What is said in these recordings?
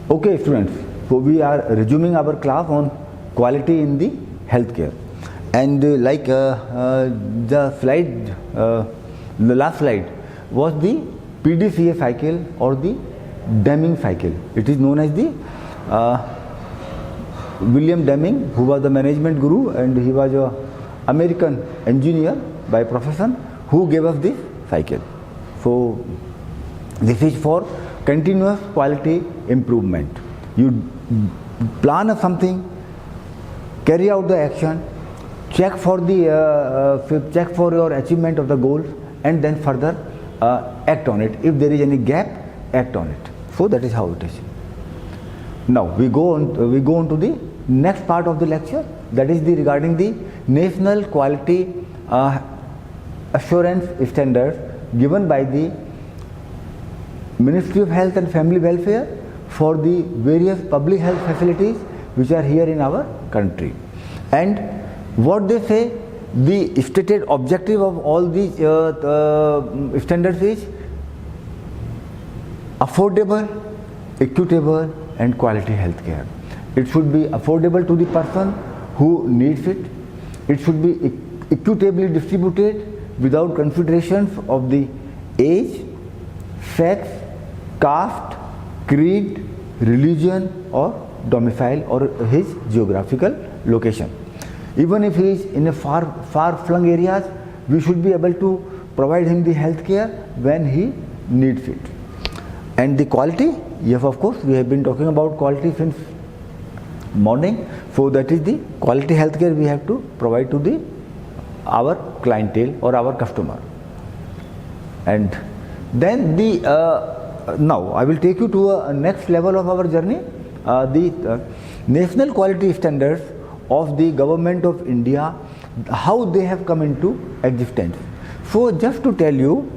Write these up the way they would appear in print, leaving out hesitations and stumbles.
Okay, students, so we are resuming our class on quality in the healthcare, and the slide, the last slide was the PDCA cycle or the Deming cycle. It is known as the William Deming, who was the management guru, and he was a American engineer by profession, who gave us this cycle. So this is for continuous quality improvement. You plan something, carry out the action, check for your achievement of the goals, and then further act on it. If there is any gap, act on it. So that is how it is. Now we go on to the next part of the lecture, that is regarding the national quality assurance standards given by the Ministry of Health and Family Welfare for the various public health facilities which are here in our country. And what they say, the stated objective of all these standards is affordable, equitable and quality health care. It should be affordable to the person who needs it. It should be equitably distributed without considerations of the age, sex, caste, creed, religion or domicile or his geographical location. Even if he is in a far-flung areas, we should be able to provide him the health care when he needs it. And the quality, yes, of course, we have been talking about quality since morning. So that is the quality health care we have to provide to our clientele or our customer. And then now I will take you to a next level of our journey, the national quality standards of the government of India, how they have come into existence. So just to tell you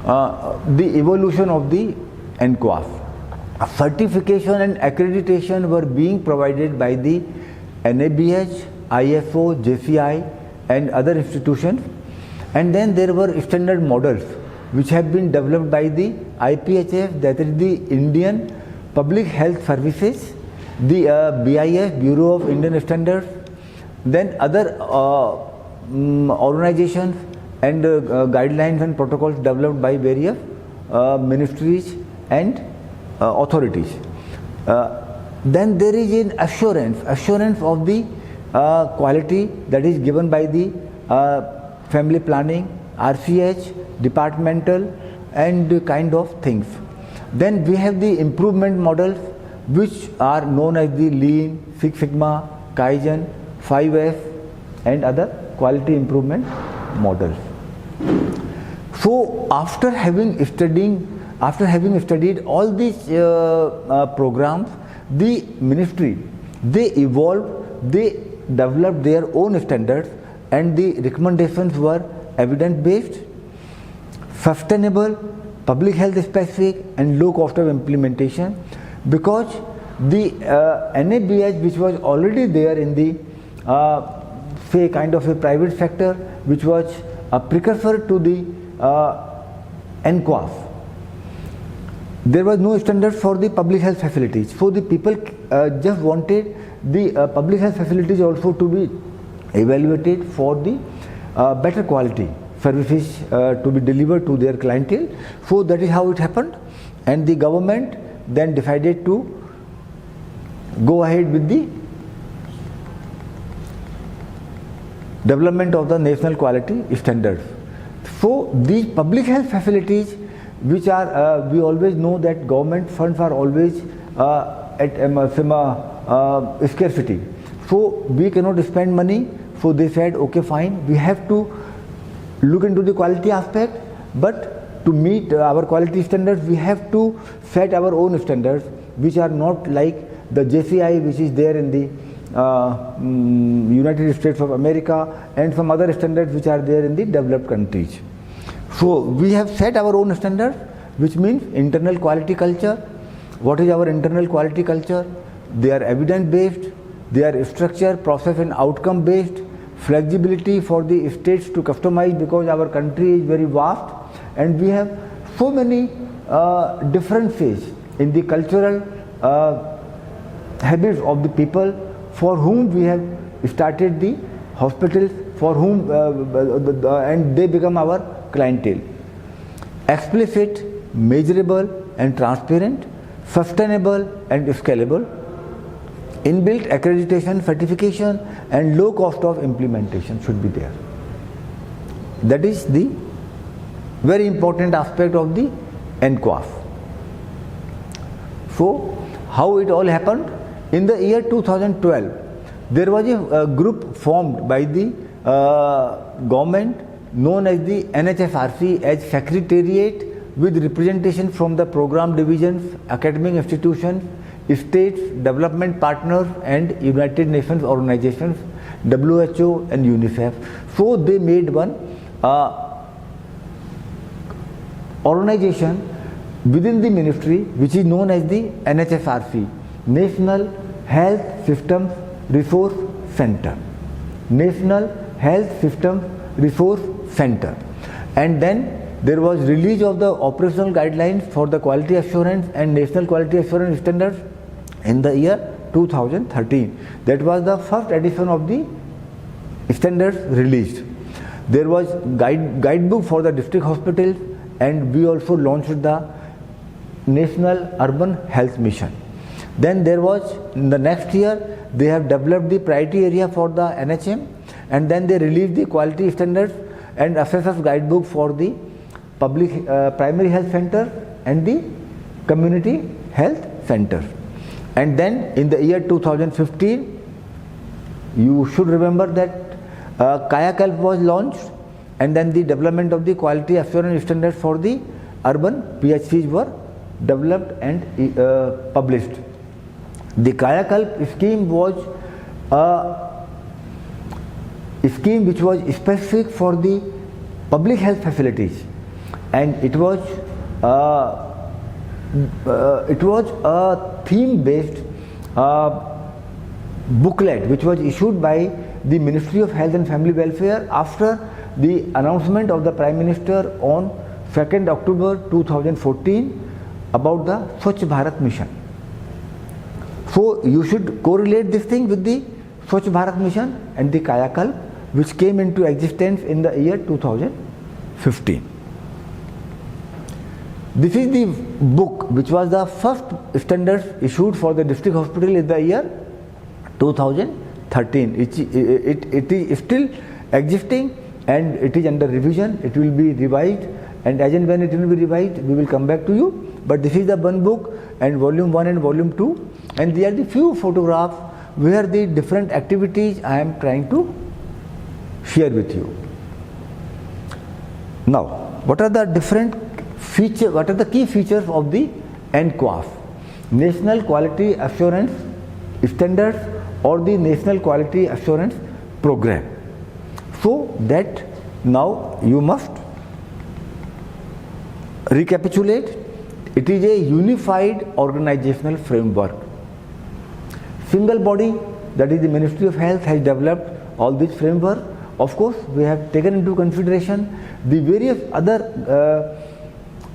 the evolution of the NQAS, certification and accreditation were being provided by the NABH, ISO, JCI and other institutions, and then there were standard models which have been developed by the IPHS, that is the Indian Public Health Services, the BIS, Bureau of Indian Standards, then other organizations and guidelines and protocols developed by various ministries and authorities. Then there is an assurance of the quality that is given by the family planning, RCH, departmental and kind of things. Then we have the improvement models which are known as the Lean, Six Sigma, Kaizen, 5S and other quality improvement models. So after having studied all these programs, the ministry, they evolved, they developed their own standards, and the recommendations were evidence based, sustainable, public health specific and low cost of implementation, because the NABH, which was already there in the say kind of a private sector, which was a precursor to the NQAS, there was no standard for the public health facilities. So the people just wanted the public health facilities also to be evaluated for the better quality services to be delivered to their clientele. So that is how it happened, and the government then decided to go ahead with the development of the national quality standards. So these public health facilities, which are we always know that government funds are always at scarcity, so we cannot spend money. So they said, okay, fine, we have to look into the quality aspect, but to meet our quality standards we have to set our own standards, which are not like the JCI which is there in the United States of America and some other standards which are there in the developed countries. So we have set our own standards, which means internal quality culture. What is our internal quality culture? They are evidence based, they are structure, process and outcome based, flexibility for the states to customize, because our country is very vast and we have so many differences in the cultural habits of the people for whom we have started the hospitals, for whom and they become our clientele. Explicit, measurable and transparent, sustainable and scalable, inbuilt accreditation, certification and low cost of implementation should be there. That is the very important aspect of the NQAF. So, how it all happened? In the year 2012, there was a group formed by the government known as the NHSRC as Secretariat, with representation from the program divisions, academic institutions, states, development partners and United Nations organizations, WHO and UNICEF. So they made one organization within the ministry which is known as the NHSRC, National Health Systems Resource Center. National Health Systems Resource Center. And then there was release of the operational guidelines for the quality assurance and national quality assurance standards in the year 2013. That was the first edition of the standards released. There was guidebook for the district hospitals, and we also launched the National Urban Health Mission. Then there was, in the next year, they have developed the priority area for the NHM, and then they released the quality standards and assessors guidebook for the public primary health center and the community health centers. And then in the year 2015, you should remember that Kayakalp was launched, and then the development of the quality assurance standards for the urban PHCs were developed and published. The Kayakalp scheme was a scheme which was specific for the public health facilities, and it was a theme-based booklet which was issued by the Ministry of Health and Family Welfare after the announcement of the Prime Minister on 2nd October 2014 about the Swachh Bharat Mission. So you should correlate this thing with the Swachh Bharat Mission and the Kayakalp, which came into existence in the year 2015. This is the book which was the first standards issued for the district hospital in the year 2013. It is still existing and it is under revision. It will be revised, and as and when it will be revised, we will come back to you. But this is the one book, and volume 1 and volume 2, and there are the few photographs where the different activities I am trying to share with you. Now, what are the different features, what are the key features of the NQAF, National Quality Assurance Standards, or the National Quality Assurance Program? So that now you must recapitulate. It is a unified organizational framework. Single body, that is the Ministry of Health, has developed all this framework. Of course, we have taken into consideration the various other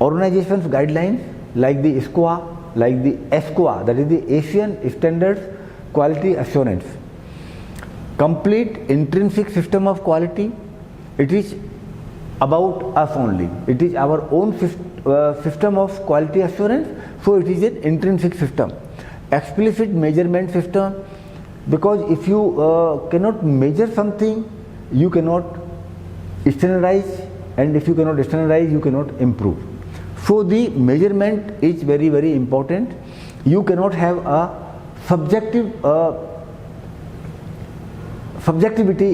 organizations guidelines like the SQA, like the ASQA, that is the Asian Standards Quality Assurance. Complete intrinsic system of quality. It is about us only. It is our own system of quality assurance, so it is an intrinsic system. Explicit measurement system, because if you cannot measure something, you cannot standardize, and if you cannot standardize, you cannot improve. So the measurement is very, very important. You cannot have a subjectivity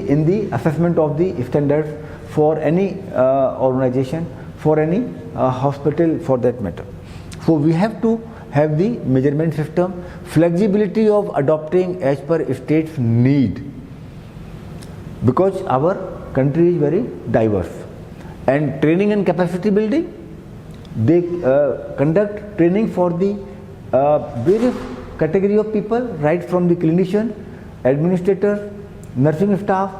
in the assessment of the standards for any organization, for any hospital for that matter. So we have to have the measurement system, flexibility of adopting as per state's need, because our country is very diverse. And training and capacity building, they conduct training for the various category of people, right from the clinician, administrators, nursing staff,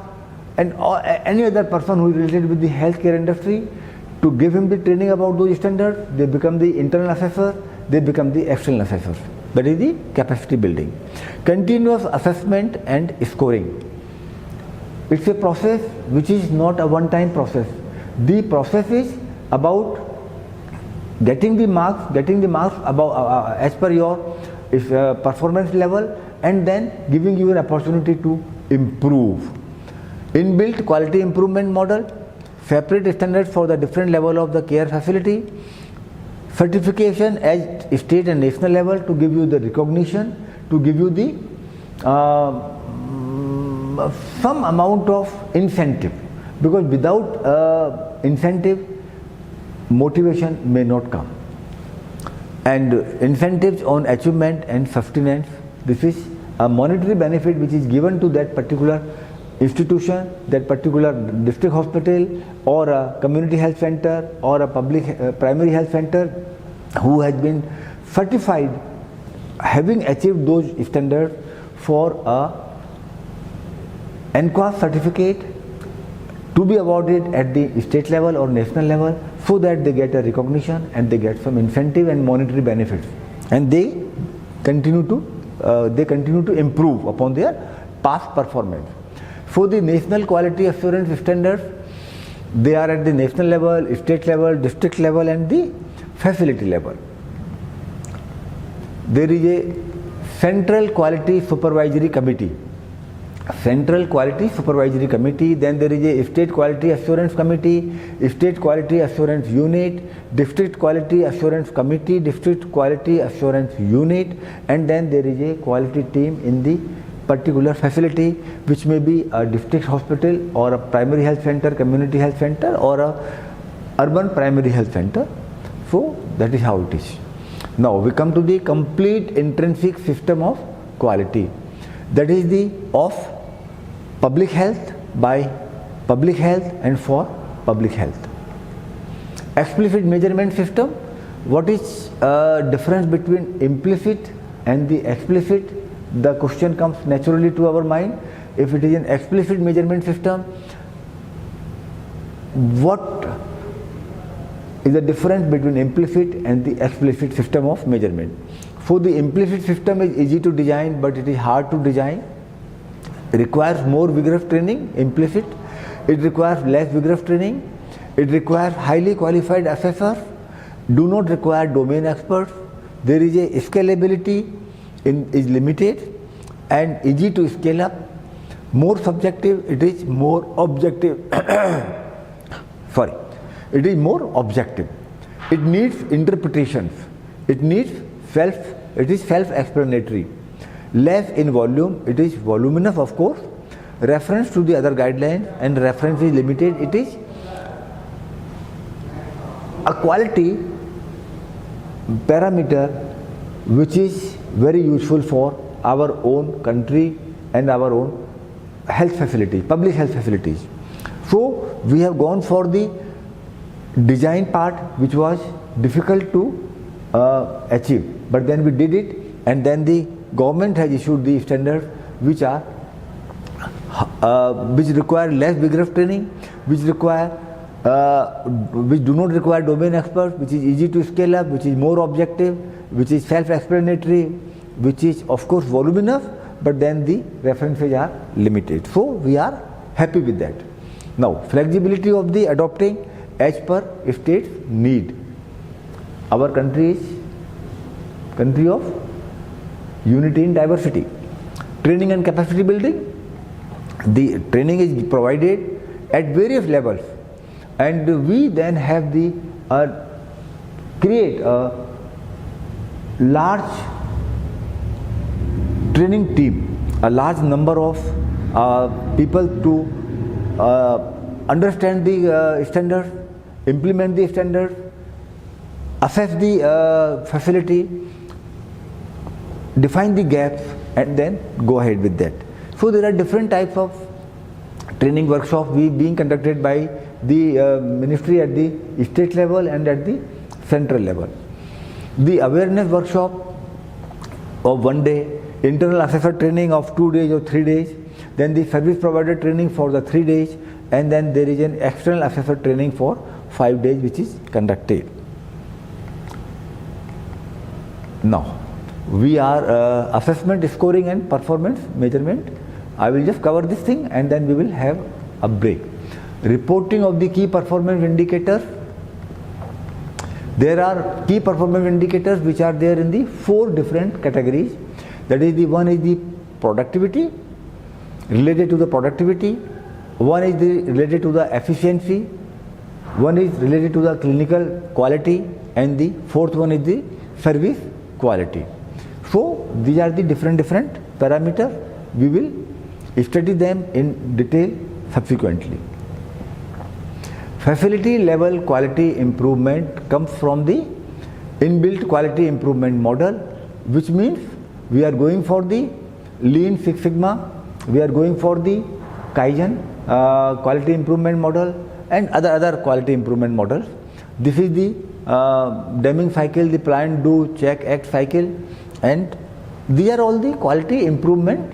and any other person who is related with the healthcare industry, to give him the training about those standards. They become the internal assessor, they become the external assessors. that is the capacity building. Continuous assessment and scoring. It's a process which is not a one-time process. The process is about getting the marks about as per your performance level, and then giving you an opportunity to improve. Inbuilt quality improvement model, separate standards for the different level of the care facility, certification at state and national level to give you the recognition, to give you the some amount of incentive, because without incentive motivation may not come. And incentives on achievement and sustenance, this is a monetary benefit which is given to that particular institution, that particular district hospital or a community health center or a public primary health center who has been certified having achieved those standards for a NQAS certificate to be awarded at the state level or national level, so that they get a recognition and they get some incentive and monetary benefits, and they continue to improve upon their past performance. For the national quality assurance standards, they are at the national level, state level, district level and the facility level. There is a Central Quality Supervisory Committee. Central Quality Supervisory Committee, then there is a State Quality Assurance Committee, State Quality Assurance Unit, District Quality Assurance Committee, District Quality Assurance Unit, and then there is a quality team in the particular facility, which may be a district hospital or a primary health center, community health center or a urban primary health center. So that is how it is. Now we come to the complete intrinsic system of quality. That is the of public health, by public health and for public health. Explicit measurement system. What is difference between implicit and the explicit? The question comes naturally to our mind. If it is an explicit measurement system, what is the difference between implicit and the explicit system of measurement? So the implicit system is easy to design, but it is hard to design. It requires more vigorous training. Implicit, it requires less vigorous training. It requires highly qualified assessors, do not require domain experts. There is a scalability is limited and easy to scale up. More subjective, it is more objective. Sorry, it is more objective. It needs interpretations. It needs it is self-explanatory. Less in volume, it is voluminous of course. Reference to the other guidelines and reference is limited. It is a quality parameter which is very useful for our own country and our own health facilities, public health facilities. So we have gone for the design part, which was difficult to achieve, but then we did it, and then the government has issued the standards which are which require less vigorous training, which do not require domain experts, which is easy to scale up, which is more objective, which is self-explanatory, which is of course voluminous, but then the references are limited. So we are happy with that. Now flexibility of the adopting as per state's need. Our country is country of unity in diversity. Training and capacity building. The training is provided at various levels, and we then have the create a large training team, a large number of people to understand the standards, implement the standards, assess the facility, define the gaps, and then go ahead with that. So there are different types of training workshops being conducted by the ministry at the state level and at the central level. The awareness workshop of 1 day, internal assessor training of 2 days or 3 days, then the service provider training for the 3 days, and then there is an external assessor training for 5 days which is conducted. Now, we are assessment, scoring and performance measurement. I will just cover this thing and then we will have a break. Reporting of the key performance indicators. There are key performance indicators which are there in the 4 different categories. That is, the one is the productivity, related to the productivity, one is related to the efficiency, one is related to the clinical quality, and the 4th one is the service quality. So these are the different parameters. We will study them in detail subsequently. Facility level quality improvement comes from the inbuilt quality improvement model, which means we are going for the Lean Six Sigma, we are going for the Kaizen quality improvement model and other quality improvement models. This is the Deming cycle, the plan, do, check, act cycle, and these are all the quality improvement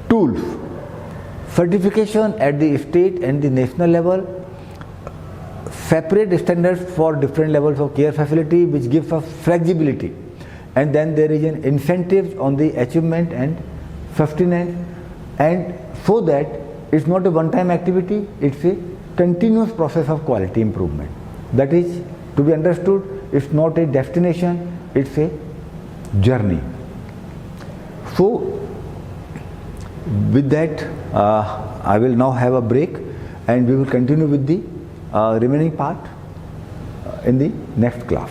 tools. Certification at the state and the national level, separate standards for different levels of care facility, which gives us flexibility, and then there is an incentive on the achievement and sustenance, and so that it's not a one-time activity, it's a continuous process of quality improvement. That is to be understood. It's not a destination, it's a journey. So with that, I will now have a break and we will continue with the remaining part in the next class.